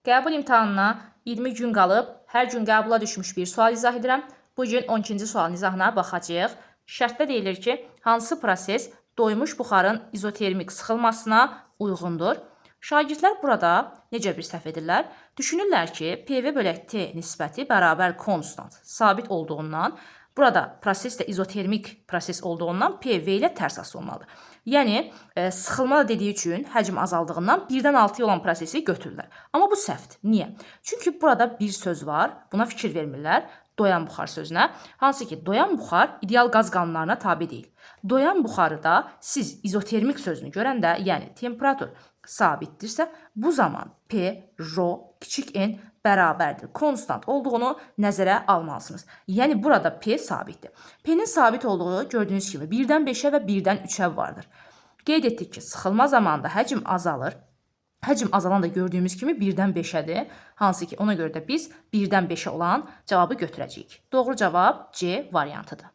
Qəbul imtahanına 20 gün qalıb, hər gün qəbula düşmüş bir sual izah edirəm. Bu gün 12-ci sualın izahına baxacağıq. Şərtdə deyilir ki, hansı proses doymuş buxarın izotermik sıxılmasına uyğundur? Şagirdlər burada necə bir səhv edirlər? Düşünürlər ki, PV bölək T nisbəti bərabər konstant, sabit olduğundan, burada proses də izotermik proses olduğundan PV ilə tərs asılmalıdır. Yəni, sıxılma da dediyi üçün həcm azaldığından 1-dən 6-ya olan prosesi götürürlər. Amma bu səhvdir. Niyə? Çünki burada bir söz var, buna fikir vermirlər. Doyan buxar sözünə. Hansı ki, doyan buxar ideal qaz qanunlarına tabe deyil. Doyan buxarıda siz izotermik sözünü görəndə, yəni temperatur sabitdirsə, bu zaman P, Rho, kiçik n bərabərdir. Konstant olduğunu nəzərə almalısınız. Yəni, burada P sabitdir. P-nin sabit olduğu gördüyünüz kimi 1-dən 5-ə və 1-dən 3-ə vardır. Qeyd etdik ki, sıxılma zamanında həcm azalır. Həcm azalan da gördüyümüz kimi 1-dən 5-ədir. Hansı ki, ona görə də biz 1-dən 5-ə olan cavabı götürəcəyik. Doğru cavab C variantıdır.